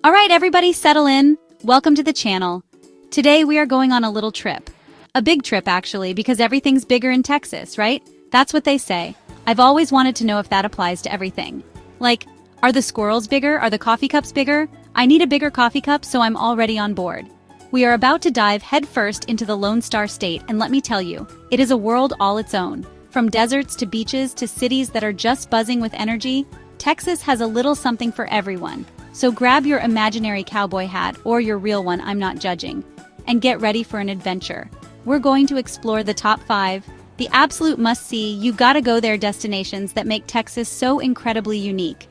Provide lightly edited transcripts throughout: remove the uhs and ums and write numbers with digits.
All right, everybody, settle in. Welcome to the channel. Today we are going on a little trip. A big trip, actually, because everything's bigger in Texas, right? That's what they say. I've always wanted to know if that applies to everything. Like, are the squirrels bigger? Are the coffee cups bigger? I need a bigger coffee cup, so I'm already on board. We are about to dive headfirst into the Lone Star State, and let me tell you, it is a world all its own. From deserts to beaches to cities that are just buzzing with energy, Texas has a little something for everyone. So grab your imaginary cowboy hat, or your real one, I'm not judging, and get ready for an adventure. We're going to explore the top 5, the absolute must-see, you gotta go there destinations that make Texas so incredibly unique.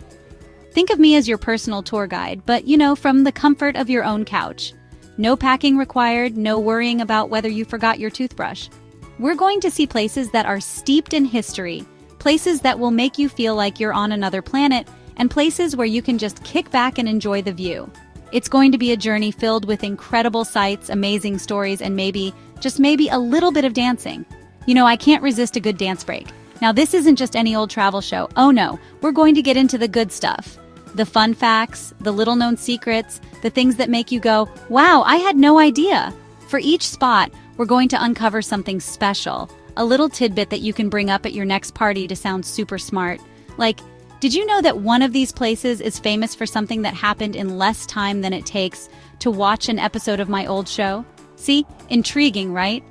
Think of me as your personal tour guide, but from the comfort of your own couch. No packing required, no worrying about whether you forgot your toothbrush. We're going to see places that are steeped in history, places that will make you feel like you're on another planet, and places where you can just kick back and enjoy the view. It's going to be a journey filled with incredible sights, amazing stories, and maybe, just maybe, a little bit of dancing. I can't resist a good dance break. Now, this isn't just any old travel show. Oh no, we're going to get into the good stuff. The fun facts, the little-known secrets, the things that make you go, wow, I had no idea. For each spot, we're going to uncover something special, a little tidbit that you can bring up at your next party to sound super smart. Like, did you know that one of these places is famous for something that happened in less time than it takes to watch an episode of my old show? See? Intriguing, right?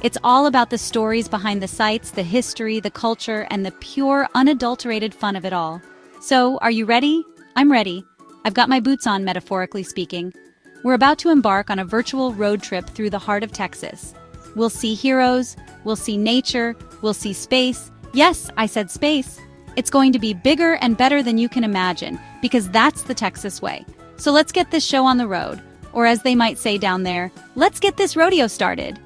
It's all about the stories behind the sights, the history, the culture, and the pure, unadulterated fun of it all. So, are you ready? I'm ready. I've got my boots on, metaphorically speaking. We're about to embark on a virtual road trip through the heart of Texas. We'll see heroes, we'll see nature, we'll see space. Yes, I said space. It's going to be bigger and better than you can imagine, because that's the Texas way. So let's get this show on the road, or as they might say down there, let's get this rodeo started.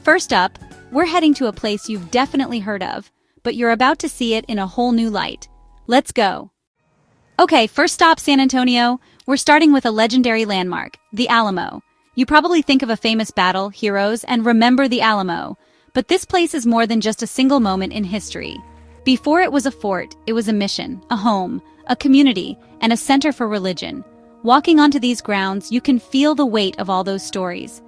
First up, we're heading to a place you've definitely heard of, but you're about to see it in a whole new light. Let's go. Okay, first stop, San Antonio. We're starting with a legendary landmark, the Alamo. You probably think of a famous battle, heroes, and remember the Alamo. But this place is more than just a single moment in history. Before it was a fort, it was a mission, a home, a community, and a center for religion. Walking onto these grounds, you can feel the weight of all those stories.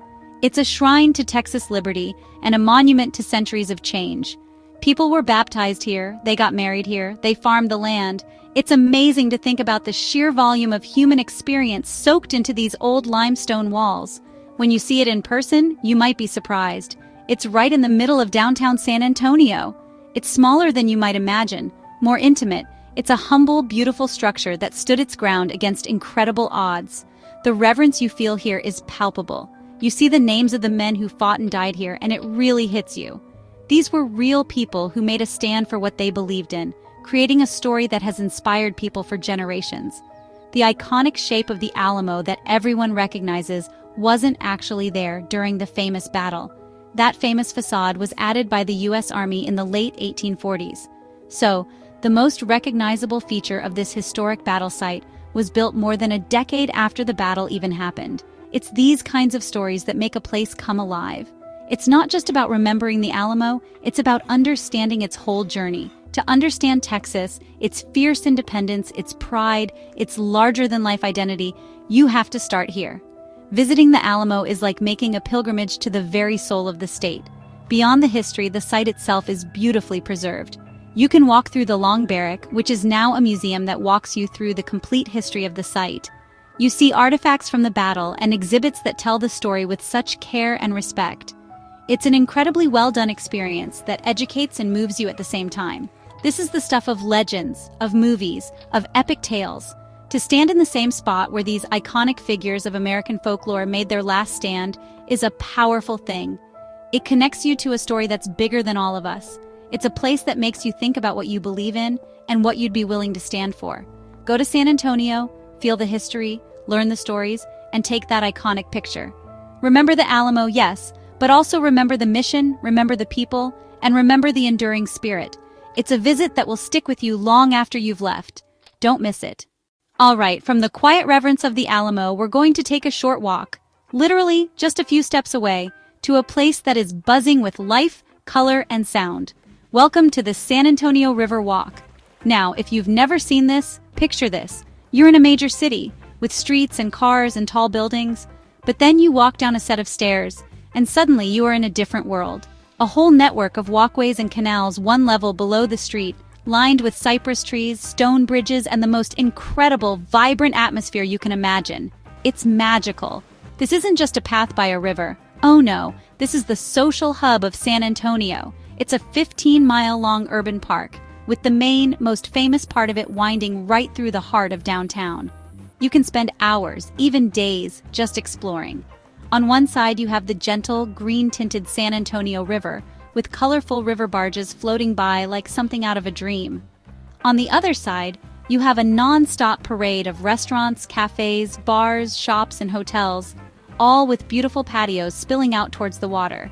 It's a shrine to Texas liberty and a monument to centuries of change. People were baptized here, they got married here, they farmed the land. It's amazing to think about the sheer volume of human experience soaked into these old limestone walls. When you see it in person, you might be surprised. It's right in the middle of downtown San Antonio. It's smaller than you might imagine, more intimate. It's a humble, beautiful structure that stood its ground against incredible odds. The reverence you feel here is palpable. You see the names of the men who fought and died here, and it really hits you. These were real people who made a stand for what they believed in, creating a story that has inspired people for generations. The iconic shape of the Alamo that everyone recognizes wasn't actually there during the famous battle. That famous facade was added by the U.S. Army in the late 1840s. So, the most recognizable feature of this historic battle site was built more than a decade after the battle even happened. It's these kinds of stories that make a place come alive. It's not just about remembering the Alamo, it's about understanding its whole journey. To understand Texas, its fierce independence, its pride, its larger-than-life identity, you have to start here. Visiting the Alamo is like making a pilgrimage to the very soul of the state. Beyond the history, the site itself is beautifully preserved. You can walk through the Long Barrack, which is now a museum that walks you through the complete history of the site. You see artifacts from the battle and exhibits that tell the story with such care and respect. It's an incredibly well-done experience that educates and moves you at the same time. This is the stuff of legends, of movies, of epic tales. To stand in the same spot where these iconic figures of American folklore made their last stand is a powerful thing. It connects you to a story that's bigger than all of us. It's a place that makes you think about what you believe in and what you'd be willing to stand for. Go to San Antonio, feel the history, learn the stories, and take that iconic picture. Remember the Alamo, yes, but also remember the mission, remember the people, and remember the enduring spirit. It's a visit that will stick with you long after you've left. Don't miss it. All right, from the quiet reverence of the Alamo, we're going to take a short walk, literally just a few steps away, to a place that is buzzing with life, color, and sound. Welcome to the San Antonio River Walk. Now, if you've never seen this, picture this. You're in a major city. with streets and cars and tall buildings. But then you walk down a set of stairs, and suddenly you are in a different world. A whole network of walkways and canals one level below the street, lined with cypress trees, stone bridges, and the most incredible, vibrant atmosphere you can imagine. It's magical. This isn't just a path by a river. Oh no, this is the social hub of San Antonio. It's a 15-mile-long urban park, with the main, most famous part of it winding right through the heart of downtown. You can spend hours, even days, just exploring. On one side, you have the gentle, green-tinted San Antonio River, with colorful river barges floating by like something out of a dream. On the other side, you have a non-stop parade of restaurants, cafes, bars, shops, and hotels, all with beautiful patios spilling out towards the water.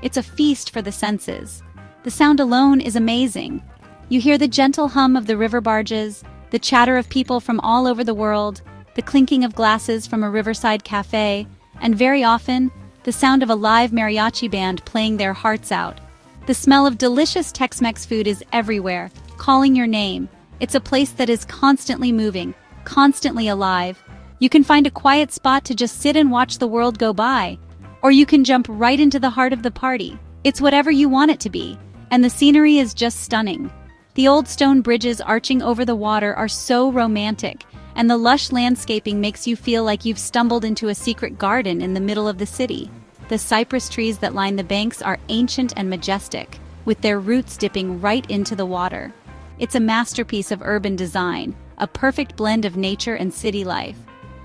It's a feast for the senses. The sound alone is amazing. You hear the gentle hum of the river barges, the chatter of people from all over the world, the clinking of glasses from a riverside cafe, and very often, the sound of a live mariachi band playing their hearts out. The smell of delicious Tex-Mex food is everywhere, calling your name. It's a place that is constantly moving, constantly alive. You can find a quiet spot to just sit and watch the world go by, or you can jump right into the heart of the party. It's whatever you want it to be, and the scenery is just stunning. The old stone bridges arching over the water are so romantic, and the lush landscaping makes you feel like you've stumbled into a secret garden in the middle of the city. The cypress trees that line the banks are ancient and majestic, with their roots dipping right into the water. It's a masterpiece of urban design, a perfect blend of nature and city life.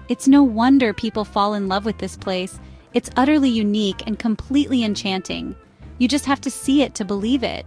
It's no wonder people fall in love with this place. It's utterly unique and completely enchanting. You just have to see it to believe it.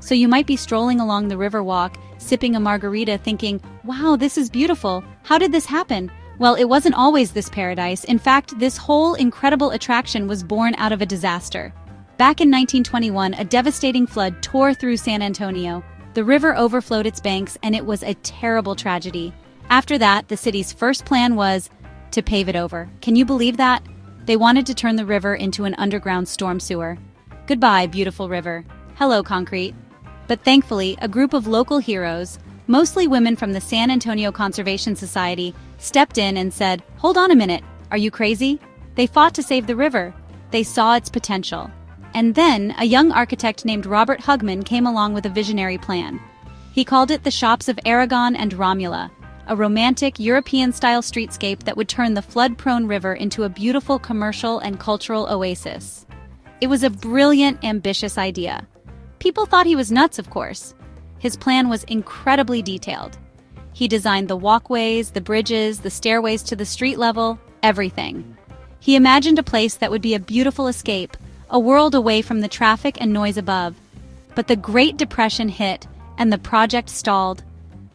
So you might be strolling along the Riverwalk, sipping a margarita thinking, wow, this is beautiful. How did this happen? Well, it wasn't always this paradise. In fact, this whole incredible attraction was born out of a disaster. Back in 1921, a devastating flood tore through San Antonio. The river overflowed its banks, and it was a terrible tragedy. After that, the city's first plan was to pave it over. Can you believe that? They wanted to turn the river into an underground storm sewer. Goodbye, beautiful river. Hello, concrete. But thankfully, a group of local heroes, mostly women from the San Antonio Conservation Society, stepped in and said, hold on a minute, are you crazy? They fought to save the river. They saw its potential. And then, a young architect named Robert Hugman came along with a visionary plan. He called it the Shops of Aragon and Romula, a romantic European-style streetscape that would turn the flood-prone river into a beautiful commercial and cultural oasis. It was a brilliant, ambitious idea. People thought he was nuts, of course. His plan was incredibly detailed. He designed the walkways, the bridges, the stairways to the street level, everything. He imagined a place that would be a beautiful escape, a world away from the traffic and noise above. But the Great Depression hit, and the project stalled.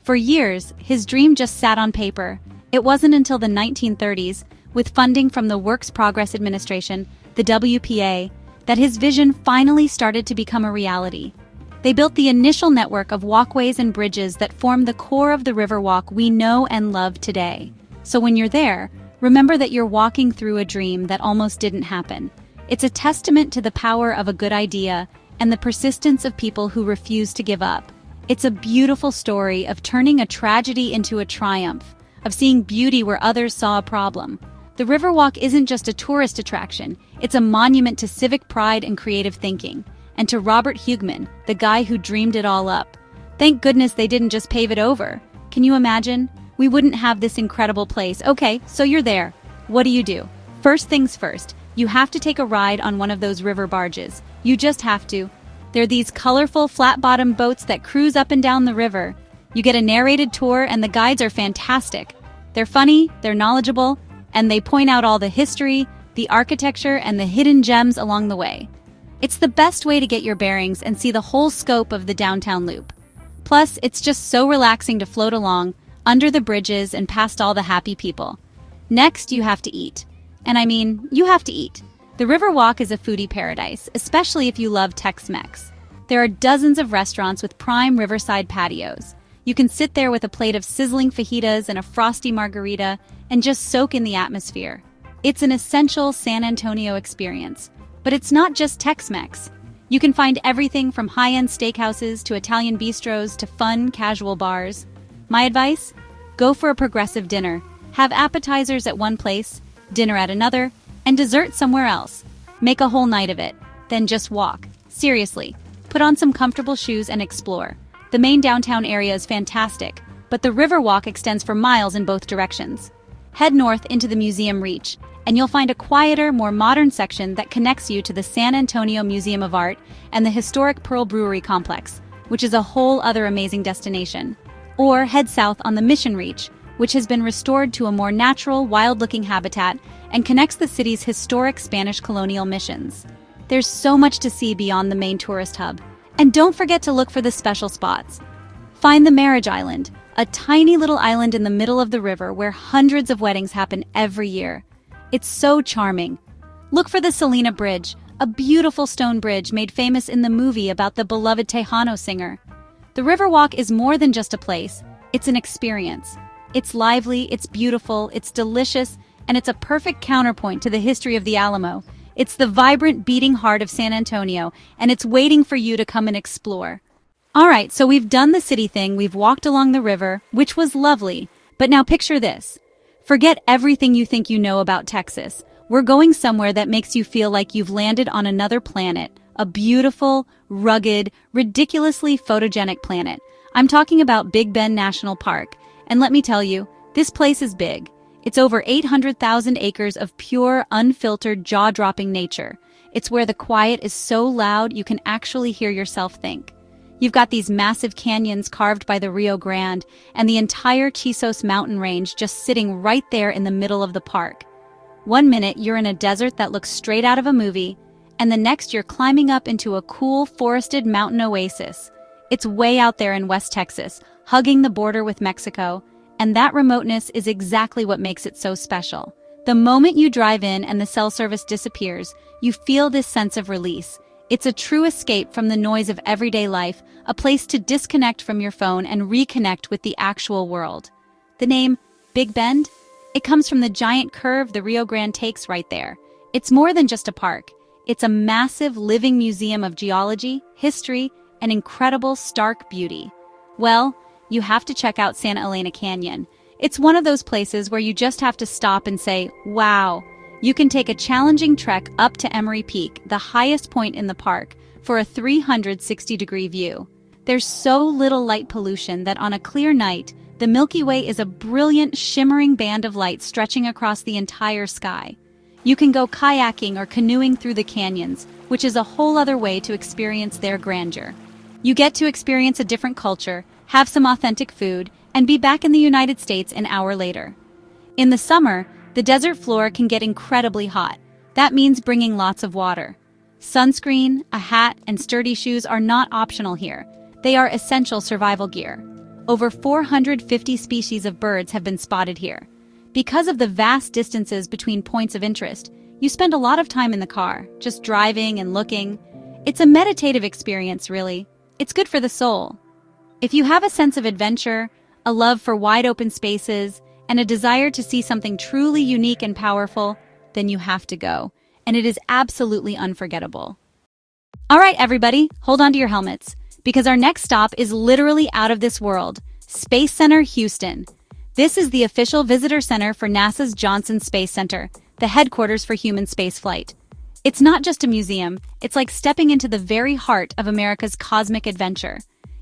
For years, his dream just sat on paper. It wasn't until the 1930s, with funding from the Works Progress Administration, the WPA, that his vision finally started to become a reality. They built the initial network of walkways and bridges that form the core of the Riverwalk we know and love today. So when you're there, remember that you're walking through a dream that almost didn't happen. It's a testament to the power of a good idea and the persistence of people who refuse to give up. It's a beautiful story of turning a tragedy into a triumph, of seeing beauty where others saw a problem. The Riverwalk isn't just a tourist attraction, it's a monument to civic pride and creative thinking. And to Robert Hugman, the guy who dreamed it all up. Thank goodness they didn't just pave it over. Can you imagine? We wouldn't have this incredible place. Okay, so you're there. What do? First things first, you have to take a ride on one of those river barges. You just have to. They're these colorful, flat-bottomed boats that cruise up and down the river. You get a narrated tour, and the guides are fantastic. They're funny, they're knowledgeable, and they point out all the history, the architecture, and the hidden gems along the way. It's the best way to get your bearings and see the whole scope of the downtown loop. Plus, it's just so relaxing to float along, under the bridges and past all the happy people. Next, you have to eat. And I mean, you have to eat. The Riverwalk is a foodie paradise, especially if you love Tex-Mex. There are dozens of restaurants with prime riverside patios. You can sit there with a plate of sizzling fajitas and a frosty margarita and just soak in the atmosphere. It's an essential San Antonio experience. But it's not just Tex-Mex. You can find everything from high-end steakhouses to Italian bistros to fun, casual bars. My advice? Go for a progressive dinner. Have appetizers at one place, dinner at another, and dessert somewhere else. Make a whole night of it. Then just walk. Seriously, put on some comfortable shoes and explore. The main downtown area is fantastic, but the river walk extends for miles in both directions. Head north into the museum reach, and you'll find a quieter, more modern section that connects you to the San Antonio Museum of Art and the historic Pearl Brewery complex, which is a whole other amazing destination. Or head south on the Mission Reach, which has been restored to a more natural, wild-looking habitat and connects the city's historic Spanish colonial missions. There's so much to see beyond the main tourist hub. And don't forget to look for the special spots. Find the Marriage Island, a tiny little island in the middle of the river where hundreds of weddings happen every year. It's so charming. Look for the Salina Bridge, a beautiful stone bridge made famous in the movie about the beloved Tejano singer. The Riverwalk is more than just a place, it's an experience. It's lively, it's beautiful, it's delicious, and it's a perfect counterpoint to the history of the Alamo. It's the vibrant, beating heart of San Antonio, and it's waiting for you to come and explore. Alright, so we've done the city thing, we've walked along the river, which was lovely. But now picture this. Forget everything you think you know about Texas. We're going somewhere that makes you feel like you've landed on another planet. A beautiful, rugged, ridiculously photogenic planet. I'm talking about Big Bend National Park. And let me tell you, this place is big. It's over 800,000 acres of pure, unfiltered, jaw-dropping nature. It's where the quiet is so loud you can actually hear yourself think. You've got these massive canyons carved by the Rio Grande and the entire Chisos mountain range just sitting right there in the middle of the park. One minute you're in a desert that looks straight out of a movie, and the next you're climbing up into a cool, forested mountain oasis. It's way out there in West Texas, hugging the border with Mexico, and that remoteness is exactly what makes it so special. The moment you drive in and the cell service disappears, you feel this sense of release. It's a true escape from the noise of everyday life, a place to disconnect from your phone and reconnect with the actual world. The name Big Bend? It comes from the giant curve the Rio Grande takes right there. It's more than just a park. It's a massive living museum of geology, history, and incredible stark beauty. Well, you have to check out Santa Elena Canyon. It's one of those places where you just have to stop and say, wow. You can take a challenging trek up to Emery Peak, the highest point in the park, for a 360-degree view. There's so little light pollution that on a clear night, the Milky Way is a brilliant, shimmering band of light stretching across the entire sky. You can go kayaking or canoeing through the canyons, which is a whole other way to experience their grandeur. You get to experience a different culture, have some authentic food, and be back in the United States an hour later. In the summer, the desert floor can get incredibly hot. That means bringing lots of water. Sunscreen, a hat, and sturdy shoes are not optional here. They are essential survival gear. Over 450 species of birds have been spotted here. Because of the vast distances between points of interest, you spend a lot of time in the car, just driving and looking. It's a meditative experience, really. It's good for the soul. If you have a sense of adventure, a love for wide-open spaces, and a desire to see something truly unique and powerful, then you have to go. And it is absolutely unforgettable. All right, everybody, hold on to your helmets, because our next stop is literally out of this world. Space Center Houston. This is the official visitor center for NASA's Johnson Space Center, the headquarters for human spaceflight. It's not just a museum, it's like stepping into the very heart of America's cosmic adventure.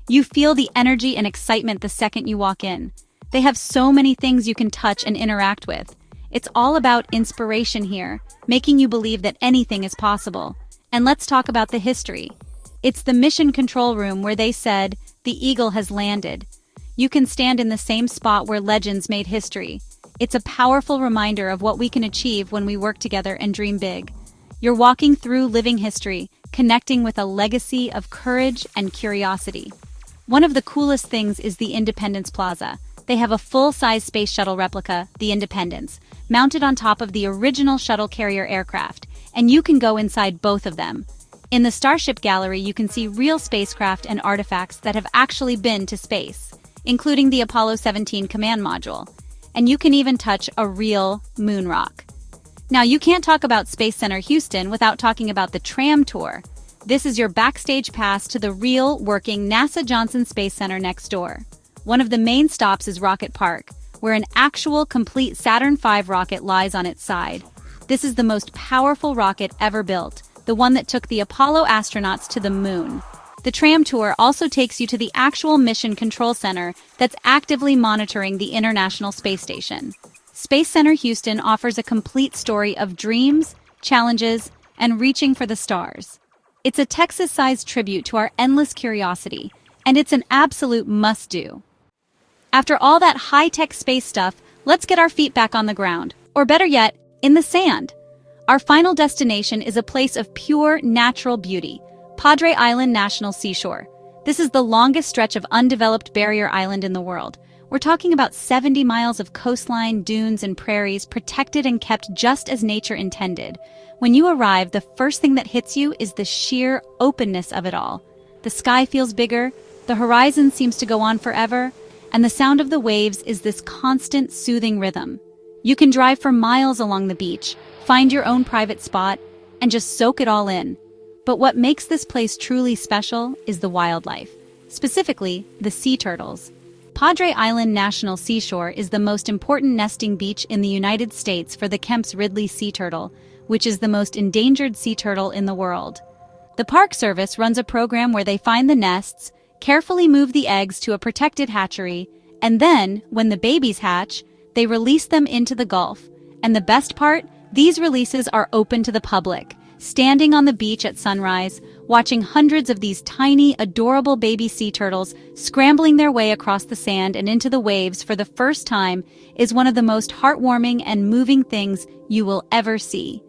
You feel the energy and excitement the second you walk in. They have so many things you can touch and interact with. It's all about inspiration here, making you believe that anything is possible. And let's talk about the history. It's the mission control room where they said, "The Eagle has landed." You can stand in the same spot where legends made history. It's a powerful reminder of what we can achieve when we work together and dream big. You're walking through living history, connecting with a legacy of courage and curiosity. One of the coolest things is the Independence Plaza. They have a full-size space shuttle replica, the Independence, mounted on top of the original shuttle carrier aircraft, and you can go inside both of them. In the Starship Gallery, you can see real spacecraft and artifacts that have actually been to space, including the Apollo 17 command module. And you can even touch a real moon rock. Now, you can't talk about Space Center Houston without talking about the tram tour. This is your backstage pass to the real, working NASA Johnson Space Center next door. One of the main stops is Rocket Park, where an actual complete Saturn V rocket lies on its side. This is the most powerful rocket ever built, the one that took the Apollo astronauts to the moon. The tram tour also takes you to the actual mission control center that's actively monitoring the International Space Station. Space Center Houston offers a complete story of dreams, challenges, and reaching for the stars. It's a Texas-sized tribute to our endless curiosity, and it's an absolute must-do. After all that high-tech space stuff, let's get our feet back on the ground, or better yet, in the sand. Our final destination is a place of pure, natural beauty, Padre Island National Seashore. This is the longest stretch of undeveloped barrier island in the world. We're talking about 70 miles of coastline, dunes, and prairies protected and kept just as nature intended. When you arrive, the first thing that hits you is the sheer openness of it all. The sky feels bigger, the horizon seems to go on forever, and the sound of the waves is this constant, soothing rhythm. You can drive for miles along the beach, find your own private spot, and just soak it all in. But what makes this place truly special is the wildlife, specifically the sea turtles. Padre Island National Seashore is the most important nesting beach in the United States for the Kemp's Ridley sea turtle, which is the most endangered sea turtle in the world. The Park Service runs a program where they find the nests, carefully move the eggs to a protected hatchery, and then, when the babies hatch, they release them into the Gulf. And the best part? These releases are open to the public. Standing on the beach at sunrise, watching hundreds of these tiny, adorable baby sea turtles scrambling their way across the sand and into the waves for the first time is one of the most heartwarming and moving things you will ever see.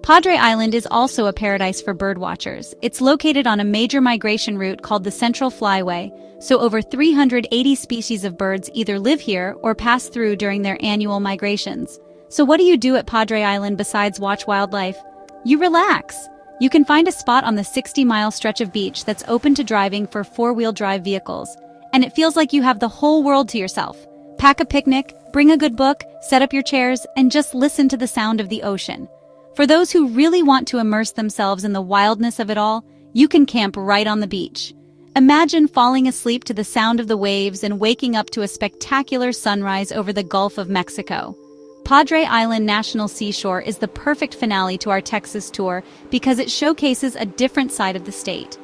Padre Island is also a paradise for birdwatchers. It's located on a major migration route called the Central Flyway, so over 380 species of birds either live here or pass through during their annual migrations. So what do you do at Padre Island besides watch wildlife? You relax. You can find a spot on the 60-mile stretch of beach that's open to driving for four-wheel drive vehicles, and it feels like you have the whole world to yourself. Pack a picnic, bring a good book, set up your chairs, and just listen to the sound of the ocean. For those who really want to immerse themselves in the wildness of it all, you can camp right on the beach. Imagine falling asleep to the sound of the waves and waking up to a spectacular sunrise over the Gulf of Mexico. Padre Island National Seashore is the perfect finale to our Texas tour because it showcases a different side of the state.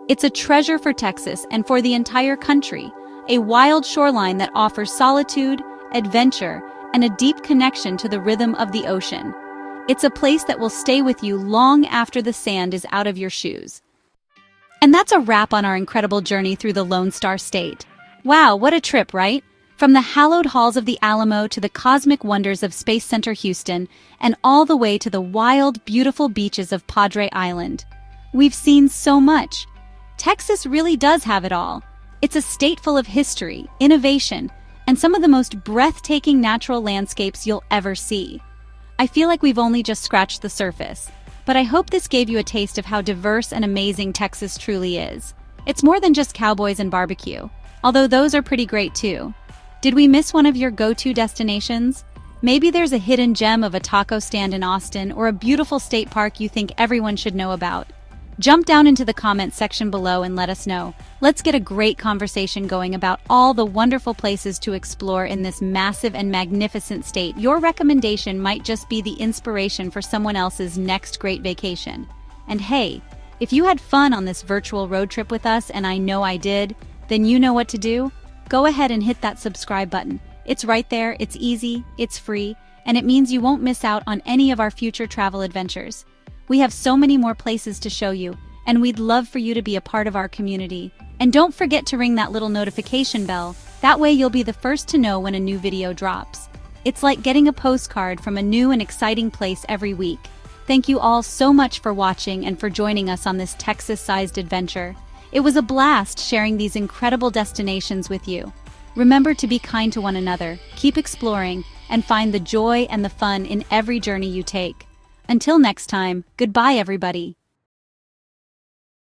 It's a treasure for Texas and for the entire country, a wild shoreline that offers solitude, adventure, and a deep connection to the rhythm of the ocean. It's a place that will stay with you long after the sand is out of your shoes. And that's a wrap on our incredible journey through the Lone Star State. Wow, what a trip, right? From the hallowed halls of the Alamo to the cosmic wonders of Space Center Houston, and all the way to the wild, beautiful beaches of Padre Island. We've seen so much. Texas really does have it all. It's a state full of history, innovation, and some of the most breathtaking natural landscapes you'll ever see. I feel like we've only just scratched the surface, but I hope this gave you a taste of how diverse and amazing Texas truly is. It's more than just cowboys and barbecue, although those are pretty great too. Did we miss one of your go-to destinations? Maybe there's a hidden gem of a taco stand in Austin or a beautiful state park you think everyone should know about. Jump down into the comments section below and let us know. Let's get a great conversation going about all the wonderful places to explore in this massive and magnificent state. Your recommendation might just be the inspiration for someone else's next great vacation. And hey, if you had fun on this virtual road trip with us, and I know I did, then you know what to do. Go ahead and hit that subscribe button. It's right there, it's easy, it's free, and it means you won't miss out on any of our future travel adventures. We have so many more places to show you, and we'd love for you to be a part of our community. And don't forget to ring that little notification bell. That way you'll be the first to know when a new video drops. It's like getting a postcard from a new and exciting place every week. Thank you all so much for watching and for joining us on this Texas-sized adventure. It was a blast sharing these incredible destinations with you. Remember to be kind to one another, keep exploring, and find the joy and the fun in every journey you take. Until next time, goodbye everybody.